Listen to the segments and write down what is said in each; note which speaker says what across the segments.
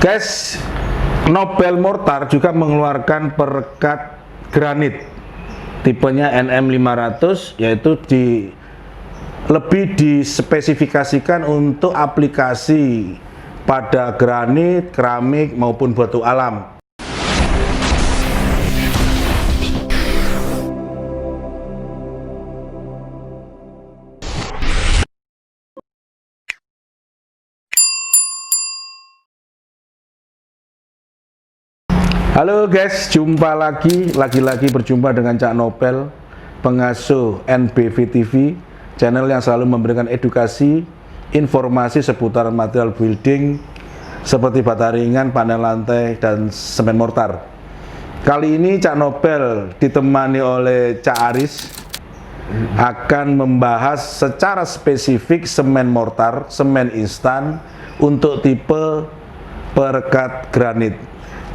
Speaker 1: Guys, Nobel Mortar juga mengeluarkan perekat granit tipenya NM500, yaitu lebih dispesifikasikan untuk aplikasi pada granit, keramik maupun batu alam. Halo guys, jumpa lagi berjumpa dengan Cak Nobel, pengasuh NBV TV, channel yang selalu memberikan edukasi, informasi seputar material building seperti bata ringan, panel lantai, dan semen mortar. Kali ini Cak Nobel ditemani oleh Cak Aris akan membahas secara spesifik semen mortar, semen instan untuk tipe perekat granit.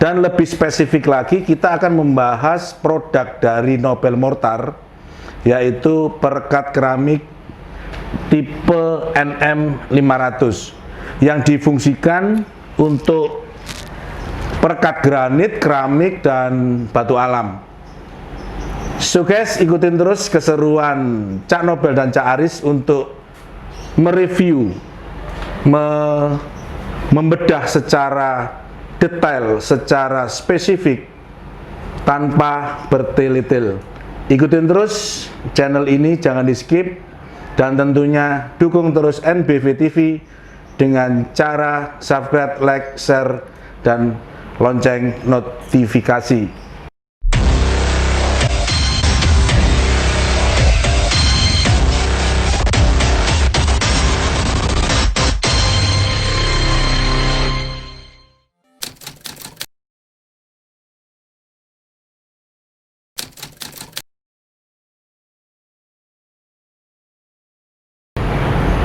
Speaker 1: Dan lebih spesifik lagi, kita akan membahas produk dari Nobel Mortar, yaitu perekat keramik tipe NM500 yang difungsikan untuk perekat granit, keramik, dan batu alam. So guys, ikutin terus keseruan Cak Nobel dan Cak Aris untuk mereview, membedah secara detail, secara spesifik, tanpa bertele-tele. Ikutin terus channel ini, jangan di skip, dan tentunya dukung terus NBV TV dengan cara subscribe, like, share, dan lonceng notifikasi.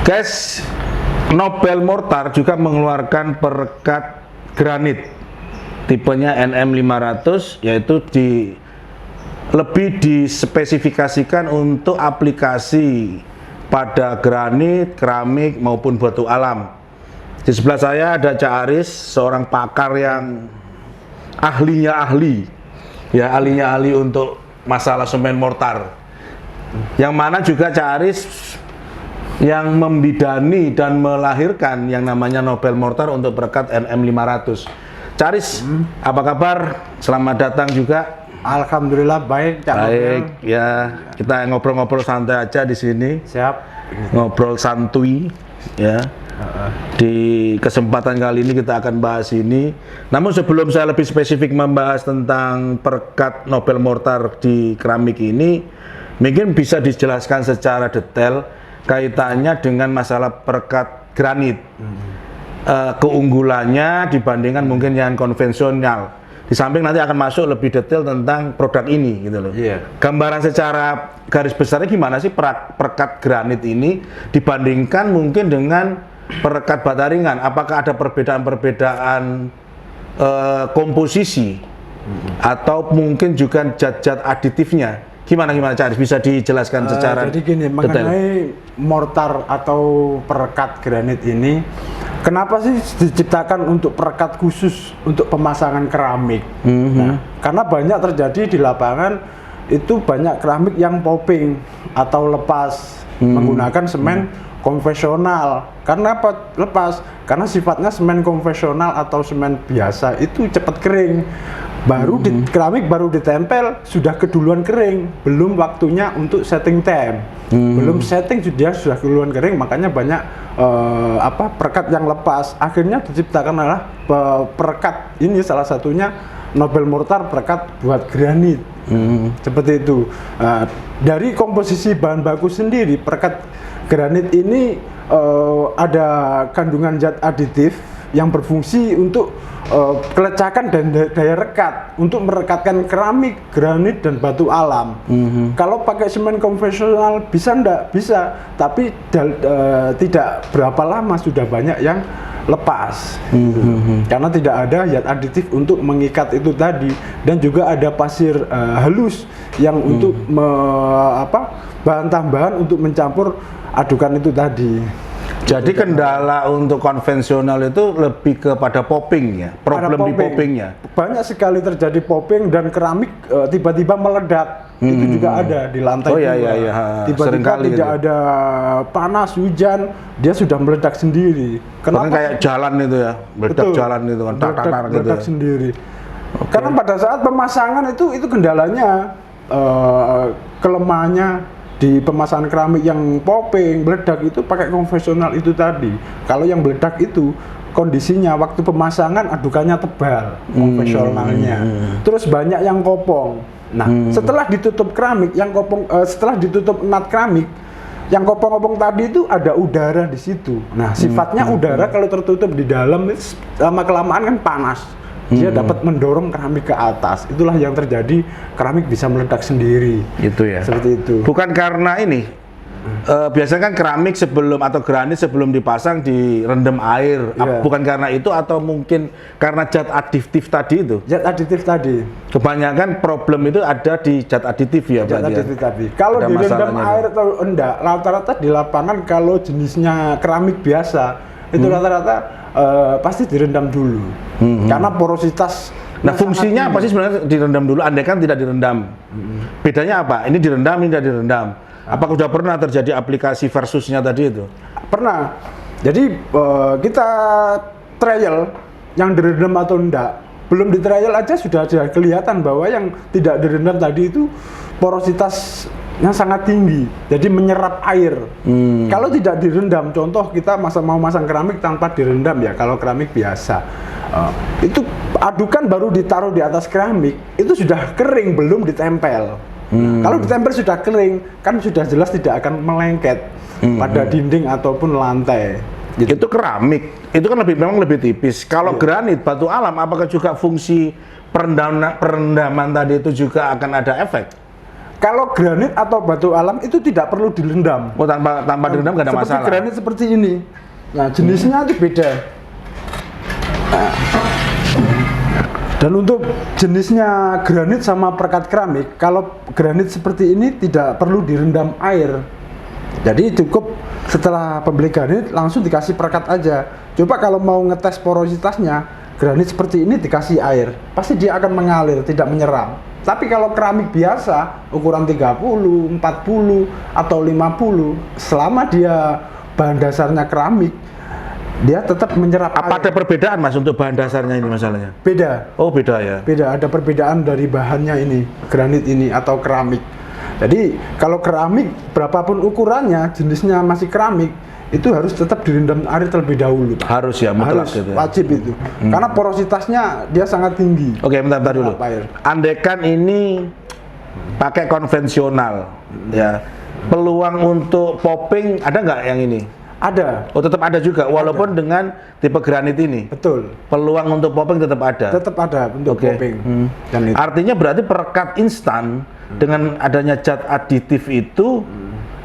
Speaker 1: Guys, Nobel Mortar juga mengeluarkan perekat granit tipenya NM500, yaitu lebih dispesifikasikan untuk aplikasi pada granit, keramik maupun batu alam. Di sebelah saya ada Cak Aris, seorang pakar yang ahlinya ahli untuk masalah semen mortar, yang mana juga Cak Aris yang membidani dan melahirkan yang namanya Nobel Mortar untuk perekat NM500. Cak Aris, apa kabar? Selamat datang juga.
Speaker 2: Alhamdulillah baik, Cak Nobel.
Speaker 1: Baik, ya kita ngobrol-ngobrol santai aja di sini.
Speaker 2: Siap.
Speaker 1: Ngobrol santuy, ya. Di kesempatan kali ini kita akan bahas ini. Namun sebelum saya lebih spesifik membahas tentang perekat Nobel Mortar di keramik ini, mungkin bisa dijelaskan secara detail kaitannya dengan masalah perekat granit, keunggulannya dibandingkan mungkin yang konvensional. Di samping nanti akan masuk lebih detail tentang produk ini, gitu loh. Gambaran secara garis besarnya gimana sih perekat granit ini dibandingkan mungkin dengan perekat bata ringan? Apakah ada perbedaan-perbedaan komposisi atau mungkin juga zat-zat aditifnya? Gimana Cak Aris, bisa dijelaskan secara
Speaker 2: jadi gini,
Speaker 1: detail?
Speaker 2: mengenai mortar atau perekat granit ini, kenapa sih diciptakan untuk perekat khusus untuk pemasangan keramik? Nah, karena banyak terjadi di lapangan itu banyak keramik yang popping atau lepas menggunakan semen konvensional. Karena apa lepas? Karena sifatnya semen konvensional atau semen biasa itu cepat kering. Baru keramik baru ditempel sudah keduluan kering, belum waktunya untuk setting time, belum setting sudah keduluan kering, makanya banyak perekat yang lepas. Akhirnya diciptakan adalah perekat ini, salah satunya Nobel Mortar perekat buat granit. Seperti itu. Dari komposisi bahan baku sendiri, perekat granit ini ada kandungan zat aditif yang berfungsi untuk kelecakan dan daya rekat untuk merekatkan keramik, granit, dan batu alam. Kalau pakai semen konvensional bisa enggak? Bisa, tapi tidak berapa lama sudah banyak yang lepas. Karena tidak ada zat aditif untuk mengikat itu tadi, dan juga ada pasir halus yang untuk bahan tambahan untuk mencampur adukan itu tadi.
Speaker 1: Jadi kendala untuk konvensional itu lebih kepada popping ya, problem di poppingnya.
Speaker 2: Banyak sekali terjadi popping dan keramik tiba-tiba meledak. Itu juga ada di lantai
Speaker 1: Oh,
Speaker 2: 2.
Speaker 1: iya.
Speaker 2: Tiba-tiba tidak
Speaker 1: gitu.
Speaker 2: ada panas, hujan, dia sudah meledak sendiri.
Speaker 1: Bahkan kayak jalan itu ya, meledak jalan itu kan, tak gitu.
Speaker 2: Meledak sendiri. Karena pada saat pemasangan itu kendalanya kelemahannya di pemasangan keramik yang popping, meledak itu pakai konvensional itu tadi. Kalau yang meledak itu kondisinya waktu pemasangan adukannya tebal, konvensionalnya. Terus banyak yang kopong. Nah, setelah ditutup keramik, setelah ditutup nut keramik, yang kopong-kopong tadi itu ada udara di situ. Nah, sifatnya udara kalau tertutup di dalam lama kelamaan kan panas. Dia dapat mendorong keramik ke atas. Itulah yang terjadi, keramik bisa meledak sendiri.
Speaker 1: Itu ya.
Speaker 2: Seperti itu.
Speaker 1: Bukan karena ini. Biasanya kan keramik sebelum atau granit sebelum dipasang direndam air.
Speaker 2: Iya.
Speaker 1: Bukan karena itu atau mungkin karena zat aditif tadi itu.
Speaker 2: Zat aditif tadi.
Speaker 1: Kebanyakan problem itu ada di zat aditif ya,
Speaker 2: Zat
Speaker 1: berarti ya?
Speaker 2: aditif tadi. Kalau
Speaker 1: Ada
Speaker 2: direndam
Speaker 1: masalahnya
Speaker 2: air atau enggak, rata-rata di lapangan kalau jenisnya keramik biasa itu rata-rata pasti direndam dulu. Karena porositas.
Speaker 1: Nah, fungsinya apa sih sebenarnya direndam dulu? Andai kan tidak direndam. Bedanya apa? Ini direndam, ini tidak direndam. Apakah sudah pernah terjadi aplikasi versusnya tadi itu?
Speaker 2: Pernah. Jadi kita trial yang direndam atau enggak. Belum di trial aja sudah kelihatan bahwa yang tidak direndam tadi itu porositasnya sangat tinggi. Jadi menyerap air. Kalau tidak direndam, contoh kita mau masang keramik tanpa direndam ya, kalau keramik biasa. Itu adukan baru ditaruh di atas keramik, itu sudah kering, belum ditempel. Kalau ditempel sudah kering, kan sudah jelas tidak akan melengket pada dinding ataupun lantai.
Speaker 1: Gitu. Itu keramik, itu kan memang lebih tipis. Kalau granit, batu alam, apakah juga fungsi perendaman tadi itu juga akan ada efek?
Speaker 2: Kalau granit atau batu alam itu tidak perlu direndam.
Speaker 1: Oh, tanpa direndam nggak ada
Speaker 2: Seperti
Speaker 1: masalah.
Speaker 2: granit seperti ini. Nah, jenisnya itu beda. Dan untuk jenisnya granit sama perekat keramik, kalau granit seperti ini tidak perlu direndam air. Jadi cukup setelah pembeli granit langsung dikasih perekat aja. Coba kalau mau ngetes porositasnya, granit seperti ini dikasih air, pasti dia akan mengalir, tidak menyerap. Tapi kalau keramik biasa, ukuran 30, 40, atau 50, selama dia bahan dasarnya keramik, dia tetap menyerap
Speaker 1: Apa
Speaker 2: air.
Speaker 1: ada perbedaan Mas untuk bahan dasarnya ini masalahnya?
Speaker 2: Beda.
Speaker 1: Oh, beda ya.
Speaker 2: Beda, ada perbedaan dari bahannya ini, granit ini atau keramik. Jadi kalau keramik berapapun ukurannya, jenisnya masih keramik, itu harus tetap direndam air terlebih dahulu, Pak.
Speaker 1: Harus ya, mutlak
Speaker 2: Harus,
Speaker 1: gitu ya.
Speaker 2: wajib itu. Karena porositasnya dia sangat tinggi.
Speaker 1: Oke, bentar dulu.
Speaker 2: Menyerap air.
Speaker 1: Andaikan ini pakai konvensional, ya, peluang untuk popping ada nggak yang ini?
Speaker 2: Ada,
Speaker 1: Oh, tetap ada juga, walaupun dengan tipe granit ini.
Speaker 2: betul.
Speaker 1: Peluang untuk popping tetap ada.
Speaker 2: Tetap ada bentuk
Speaker 1: Oke.
Speaker 2: popping. Dan itu.
Speaker 1: Artinya berarti perekat instan dengan adanya zat aditif itu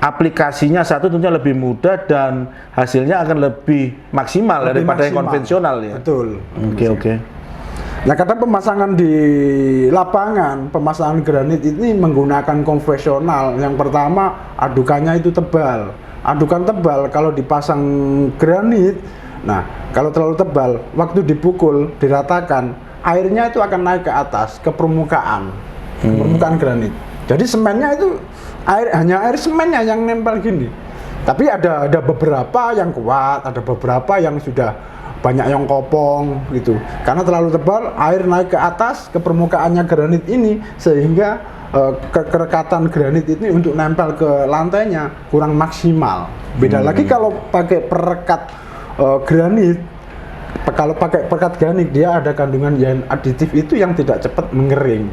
Speaker 1: aplikasinya satu tentunya lebih mudah dan hasilnya akan lebih maksimal
Speaker 2: Lebih
Speaker 1: daripada yang
Speaker 2: maksimal.
Speaker 1: konvensional ya.
Speaker 2: Betul.
Speaker 1: Oke.
Speaker 2: Nah, kadang pemasangan di lapangan, pemasangan granit ini menggunakan konvensional. Yang pertama, adukannya itu tebal. Adukan tebal kalau dipasang granit, nah kalau terlalu tebal, waktu dipukul, diratakan, airnya itu akan naik ke atas, ke permukaan granit. Jadi semennya itu hanya air semennya yang nempel gini. Tapi ada beberapa yang kuat, ada beberapa yang sudah banyak yang kopong gitu. Karena terlalu tebal, air naik ke atas, ke permukaannya granit ini, sehingga kerekatan granit ini untuk nempel ke lantainya kurang maksimal. Beda lagi kalau pakai perekat granit. Kalau pakai perekat granit, dia ada kandungan yang aditif itu yang tidak cepat mengering.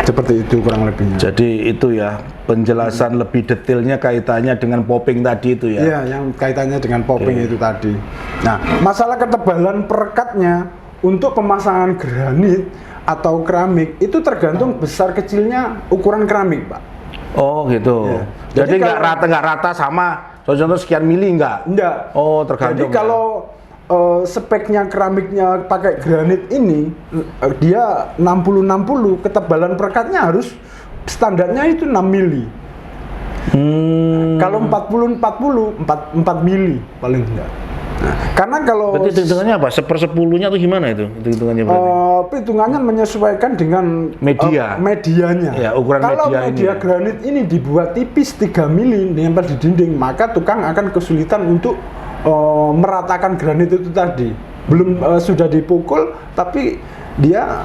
Speaker 2: Seperti itu kurang lebihnya.
Speaker 1: Jadi itu ya penjelasan lebih detailnya kaitannya dengan popping tadi itu ya.
Speaker 2: Iya, yang kaitannya dengan popping itu tadi. Nah, masalah ketebalan perekatnya untuk pemasangan granit atau keramik itu tergantung besar kecilnya ukuran keramik, Pak.
Speaker 1: Oh gitu.
Speaker 2: Iya.
Speaker 1: Jadi
Speaker 2: Jadi
Speaker 1: nggak rata sama. Contoh sekian mili nggak?
Speaker 2: Enggak.
Speaker 1: Oh, tergantung.
Speaker 2: Jadi kalau speknya keramiknya pakai granit ini, dia 60-60, ketebalan perekatnya harus standarnya itu 6 mili. Kalau 4 mili paling enggak. Nah, karena kalau
Speaker 1: berarti hitungannya apa? 1/10-nya tuh gimana itu? Hitungannya berarti?
Speaker 2: Hitungannya menyesuaikan dengan medianya.
Speaker 1: Ya, ukuran
Speaker 2: kalau
Speaker 1: media
Speaker 2: media
Speaker 1: ini.
Speaker 2: granit ini dibuat tipis 3 mili nempel di dinding, maka tukang akan kesulitan untuk meratakan granit itu tadi. Belum sudah dipukul tapi dia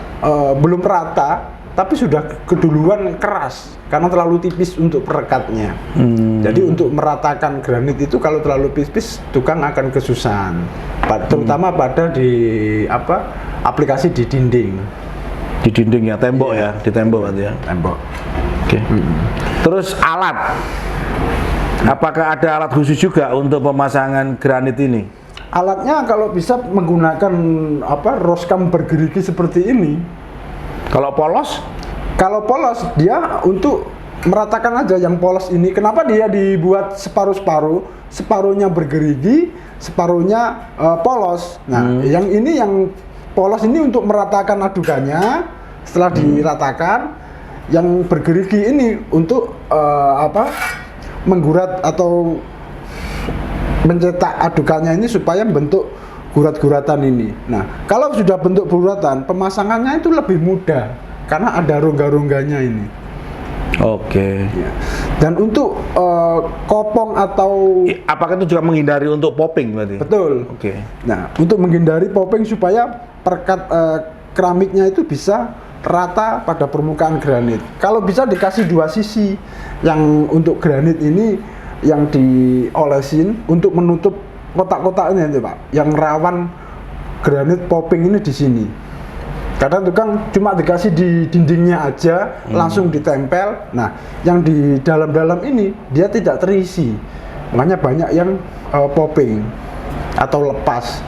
Speaker 2: belum rata, tapi sudah keduluan keras karena terlalu tipis untuk perekatnya. Jadi untuk meratakan granit itu kalau terlalu tipis tukang akan kesusahan, terutama pada aplikasi di dinding.
Speaker 1: Di dinding ya, tembok ya, di tembok berarti ya.
Speaker 2: Tembok.
Speaker 1: Oke. Terus alat, apakah ada alat khusus juga untuk pemasangan granit ini?
Speaker 2: Alatnya kalau bisa menggunakan roskam bergerigi seperti ini.
Speaker 1: Kalau polos?
Speaker 2: Kalau polos dia untuk meratakan aja yang polos ini. Kenapa dia dibuat separuh-separuh? Separuhnya bergerigi, separuhnya polos. Nah, yang ini yang polos ini untuk meratakan adukannya. Setelah diratakan, yang bergerigi ini untuk menggurat atau mencetak adukannya ini supaya bentuk gurat-guratan ini. Nah, kalau sudah bentuk guratan, pemasangannya itu lebih mudah karena ada rongga-rongganya ini.
Speaker 1: Oke.
Speaker 2: Ya. Dan untuk kopong atau
Speaker 1: apakah itu juga menghindari untuk popping berarti?
Speaker 2: betul.
Speaker 1: Oke.
Speaker 2: Nah, untuk menghindari popping supaya perekat keramiknya itu bisa rata pada permukaan granit. Kalau bisa dikasih 2 sisi, yang untuk granit ini yang diolesin untuk menutup kotak-kotaknya itu Pak, yang rawan granit popping ini di sini. Kadang tukang cuma dikasih di dindingnya aja, langsung ditempel. Nah, yang di dalam-dalam ini dia tidak terisi, makanya banyak yang popping atau lepas.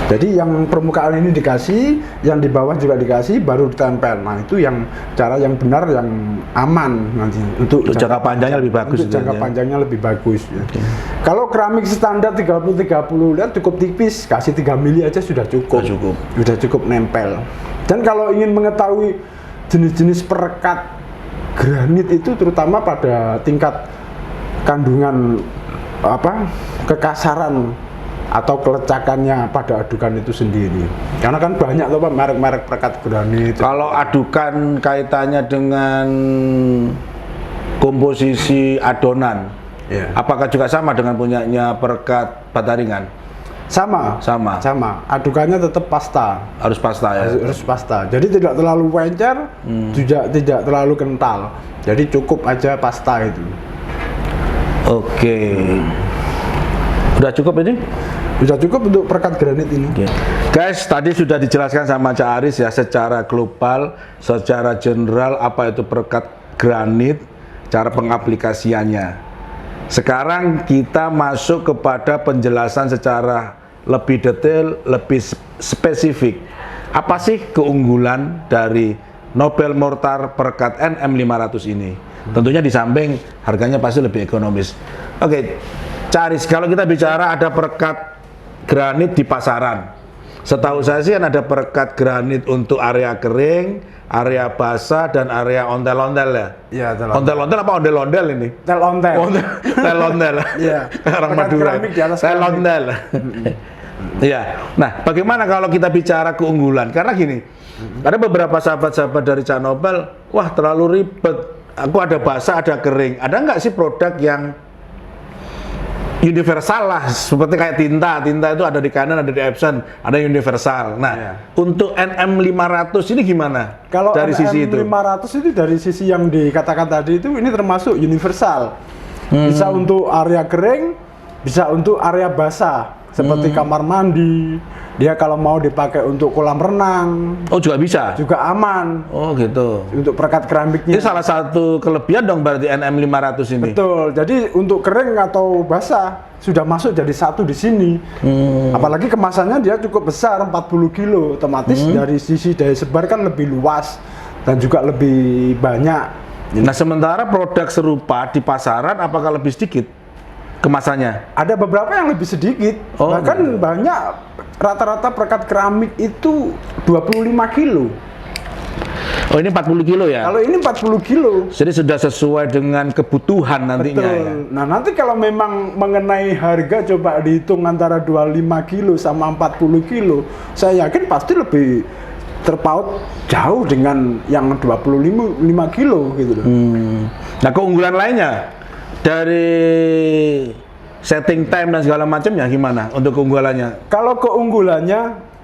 Speaker 2: Jadi yang permukaan ini dikasih, yang di bawah juga dikasih, baru ditempel. Nah, itu yang cara yang benar, yang aman nanti untuk
Speaker 1: jangka panjangnya lebih bagus.
Speaker 2: Untuk jangka panjangnya lebih bagus. Ya. Okay. Kalau keramik standar 30-30 lihat cukup tipis, kasih 3 mili aja sudah cukup. Sudah cukup nempel. Dan kalau ingin mengetahui jenis-jenis perekat granit itu terutama pada tingkat kandungan kekasaran atau kelecakannya pada adukan itu sendiri. Karena kan banyak tuh Pak merek-merek perekat granit.
Speaker 1: Kalau adukan kaitannya dengan komposisi adonan, apakah juga sama dengan punyanya perekat bata ringan?
Speaker 2: Sama. Adukannya tetap pasta.
Speaker 1: Harus pasta ya.
Speaker 2: Harus pasta. Jadi tidak terlalu encer, juga tidak terlalu kental. Jadi cukup aja pasta itu.
Speaker 1: Oke. Udah cukup ini?
Speaker 2: Sudah cukup untuk perekat granit ini.
Speaker 1: Guys, tadi sudah dijelaskan sama Cak Aris ya secara global, secara general apa itu perekat granit, cara pengaplikasiannya. Sekarang kita masuk kepada penjelasan secara lebih detail, lebih spesifik. Apa sih keunggulan dari Nobel Mortar perekat NM500 ini? Tentunya di samping harganya pasti lebih ekonomis. Oke, Cak Aris, kalau kita bicara ada perekat granit di pasaran, setahu saya sih kan ada perekat granit untuk area kering, area basah, dan area ontel-ontel ya? Iya, ontel-ontel apa ondel-ondel ini?
Speaker 2: Tel-ontel.
Speaker 1: Tel-ontel. Iya. Orang Madura. Tel-ontel. Iya. Nah, bagaimana kalau kita bicara keunggulan? Karena gini, ada beberapa sahabat-sahabat dari Cak Nobel, wah terlalu ribet. Aku ada basah, ada kering. Ada nggak sih produk yang universal lah, seperti kayak tinta itu ada di Canon, ada di Epson, ada universal. Nah, untuk NM500 ini gimana?
Speaker 2: Kalau
Speaker 1: dari sisi itu?
Speaker 2: NM500 itu dari sisi yang dikatakan tadi itu ini termasuk universal. Bisa untuk area kering, bisa untuk area basah, seperti kamar mandi. Dia kalau mau dipakai untuk kolam renang.
Speaker 1: Oh, juga bisa?
Speaker 2: Juga aman.
Speaker 1: Oh, gitu.
Speaker 2: Untuk perekat keramiknya.
Speaker 1: Ini salah satu kelebihan dong berarti NM500 ini.
Speaker 2: Betul. Jadi untuk kering atau basah sudah masuk jadi satu di sini. Apalagi kemasannya dia cukup besar, 40 kilo. Otomatis dari sisi daya sebar kan lebih luas dan juga lebih banyak.
Speaker 1: Nah, sementara produk serupa di pasaran apakah lebih sedikit kemasannya?
Speaker 2: Ada beberapa yang lebih sedikit. Bahkan banyak. Rata-rata perekat keramik itu 25 kilo.
Speaker 1: Oh, ini 40 kilo ya?
Speaker 2: Kalau ini 40 kilo.
Speaker 1: Jadi sudah sesuai dengan kebutuhan nantinya.
Speaker 2: Betul.
Speaker 1: Ya?
Speaker 2: Nah, nanti kalau memang mengenai harga coba dihitung antara 25 kilo sama 40 kilo, saya yakin pasti lebih terpaut jauh dengan yang 25 kilo gitu loh.
Speaker 1: Nah, keunggulan lainnya dari setting time dan segala macamnya gimana untuk keunggulannya?
Speaker 2: Kalau keunggulannya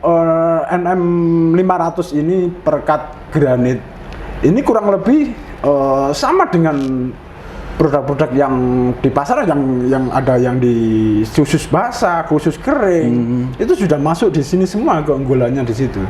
Speaker 2: NM500 ini perekat granit ini kurang lebih sama dengan produk-produk yang di pasaran yang ada yang di khusus basah, khusus kering, itu sudah masuk di sini semua keunggulannya di situ.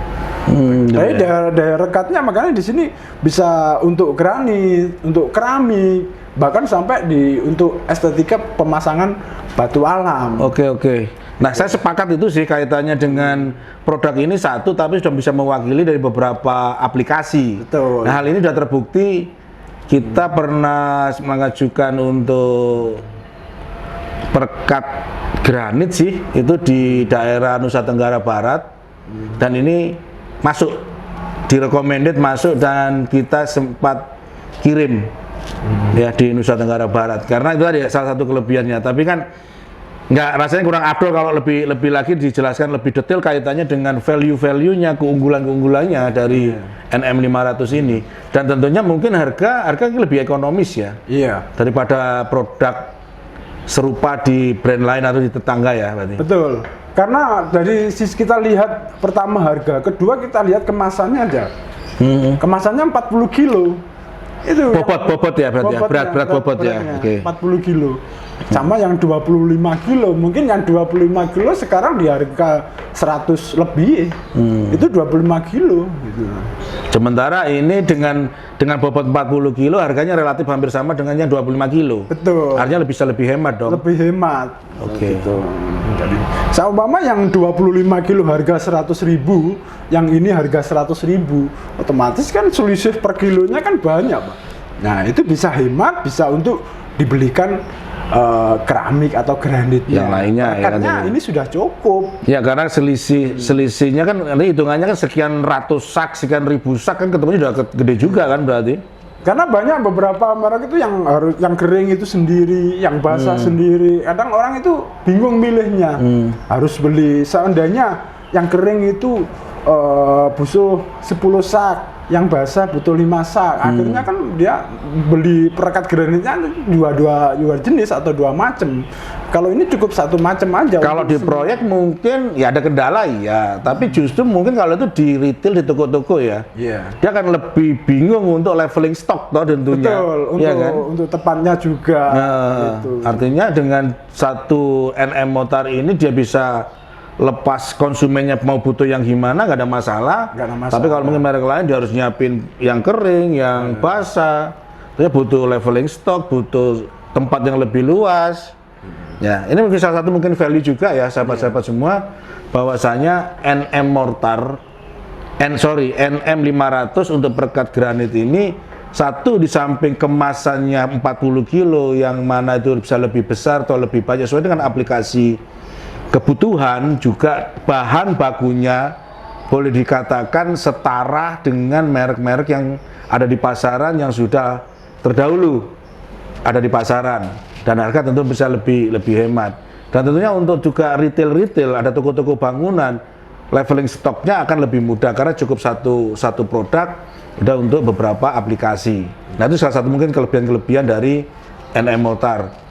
Speaker 2: Jadi daya rekatnya makanya di sini bisa untuk granit, untuk keramik, bahkan sampai untuk estetika pemasangan batu alam.
Speaker 1: Oke. Nah, saya sepakat itu sih kaitannya dengan produk ini satu, tapi sudah bisa mewakili dari beberapa aplikasi.
Speaker 2: Betul.
Speaker 1: Nah, hal ini sudah terbukti. Kita pernah mengajukan untuk perekat granit sih, itu di daerah Nusa Tenggara Barat, dan ini masuk, direkomended masuk, dan kita sempat kirim ya di Nusa Tenggara Barat. Karena itu ada salah satu kelebihannya. Tapi kan rasanya kurang afdol kalau lebih lagi dijelaskan lebih detail kaitannya dengan value-nya, keunggulannya dari NM500 ini. Dan tentunya mungkin harga lebih ekonomis ya.
Speaker 2: Iya.
Speaker 1: Daripada produk serupa di brand lain atau di tetangga ya berarti.
Speaker 2: Betul. Karena dari sisi kita lihat pertama harga, kedua kita lihat kemasannya aja. Kemasannya 40 kilo. Itu
Speaker 1: bobot ya berarti ya, berat bobot ya. Oke.
Speaker 2: 40 kilo. Sama yang 25 kilo, mungkin yang 25 kilo sekarang di harga 100 lebih. Itu 25 kilo gitu.
Speaker 1: Sementara ini dengan bobot 40 kilo harganya relatif hampir sama dengan yang 25 kilo.
Speaker 2: Betul.
Speaker 1: Artinya bisa lebih hemat dong.
Speaker 2: Lebih hemat.
Speaker 1: Oke.
Speaker 2: Gitu. Jadi, seumpama yang 25 kilo harga 100.000, yang ini harga 100.000, otomatis kan selisih per kilonya kan banyak, Pak. Nah, itu bisa hemat, bisa untuk dibelikan keramik atau granitnya.
Speaker 1: Yang lainnya
Speaker 2: karena ini sudah cukup.
Speaker 1: Ya, karena selisihnya kan nanti hitungannya kan sekian ratus sak, sekian ribu sak, kan ketemunya udah gede juga kan berarti.
Speaker 2: Karena banyak beberapa merek itu yang kering itu sendiri, yang basah sendiri. Kadang orang itu bingung milihnya. Harus beli seandainya yang kering itu butuh 10 sak, yang basah butuh 5 sak. Akhirnya kan dia beli perekat granitnya dua jenis atau dua macam. Kalau ini cukup satu macam aja.
Speaker 1: Kalau di proyek mungkin ya ada kendala ya, tapi justru mungkin kalau itu di retail di toko-toko ya, dia akan lebih bingung untuk leveling stok toh tentunya.
Speaker 2: Betul, untuk tepatnya juga.
Speaker 1: Gitu. Artinya dengan satu NM Motor ini dia bisa lepas konsumennya mau butuh yang gimana nggak ada masalah. Tapi kalau mungkin merek lain dia harus nyiapin yang kering, yang basah, dia butuh leveling stok, butuh tempat yang lebih luas. Ya, ini mungkin salah satu mungkin value juga ya sahabat-sahabat semua, bahwasanya NM500 untuk perekat granit ini satu di samping kemasannya 40 kilo yang mana itu bisa lebih besar atau lebih banyak sesuai dengan aplikasi kebutuhan, juga bahan bakunya boleh dikatakan setara dengan merek-merek yang ada di pasaran yang sudah terdahulu ada di pasaran, dan harga tentu bisa lebih hemat. Dan tentunya untuk juga retail ada toko-toko bangunan, leveling stoknya akan lebih mudah karena cukup satu produk udah untuk beberapa aplikasi. Nah, itu salah satu mungkin kelebihan dari NM Mortar.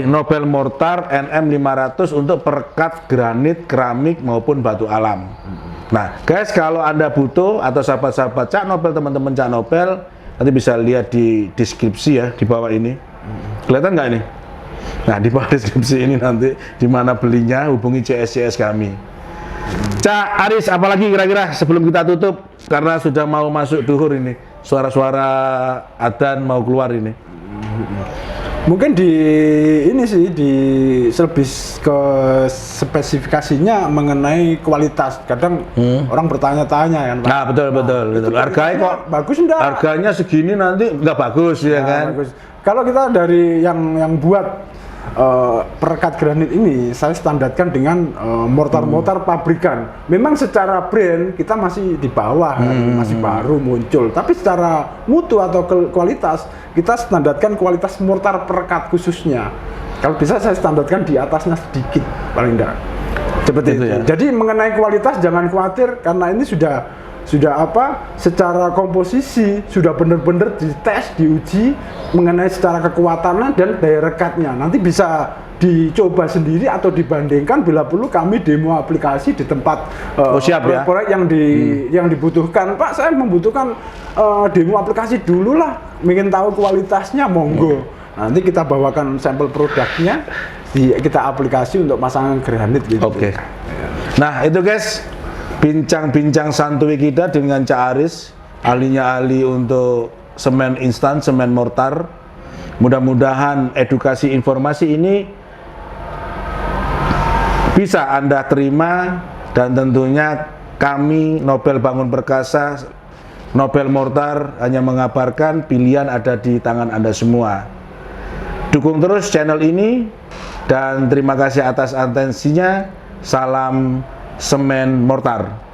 Speaker 1: Nobel Mortar NM500 untuk perekat granit, keramik maupun batu alam. Nah, guys, kalau Anda butuh atau sahabat-sahabat Cak Nobel, teman-teman Cak Nobel, nanti bisa lihat di deskripsi ya di bawah ini. Kelihatan nggak ini? Nah, di bawah deskripsi ini nanti di mana belinya, hubungi CS kami. Cak Aris, apalagi kira-kira sebelum kita tutup karena sudah mau masuk duhur ini, suara-suara adzan mau keluar ini.
Speaker 2: Mungkin di lebih ke spesifikasinya mengenai kualitas. Kadang orang bertanya-tanya kan, Pak.
Speaker 1: Nah, betul. Harganya kok
Speaker 2: bagus enggak?
Speaker 1: Harganya segini nanti enggak bagus ya kan?
Speaker 2: Bagus. Kalau kita dari yang buat perekat granit ini saya standarkan dengan mortar-mortar pabrikan. Memang secara brand kita masih di bawah, masih baru muncul. Tapi secara mutu atau kualitas kita standarkan kualitas mortar perekat khususnya. Kalau bisa saya standarkan di atasnya sedikit paling enggak. Seperti itu.
Speaker 1: Ya.
Speaker 2: Jadi mengenai kualitas jangan khawatir karena ini sudah secara komposisi sudah benar-benar dites, diuji mengenai secara kekuatannya dan daya rekatnya. Nanti bisa dicoba sendiri atau dibandingkan bila perlu kami demo aplikasi di tempat
Speaker 1: siap ya.
Speaker 2: proyek yang dibutuhkan. Pak, saya membutuhkan demo aplikasi dulu lah, ingin tahu kualitasnya, monggo. Nanti kita bawakan sampel produknya, kita aplikasi untuk pasangan granit gitu.
Speaker 1: Oke. Nah itu guys, bincang-bincang santuy kita dengan Cak Aris, ahlinya ahli untuk semen instan, semen mortar. Mudah-mudahan edukasi informasi ini bisa Anda terima, dan tentunya kami Nobel Bangun Perkasa, Nobel Mortar hanya mengabarkan pilihan ada di tangan Anda semua. Dukung terus channel ini dan terima kasih atas atensinya. Salam semen mortar.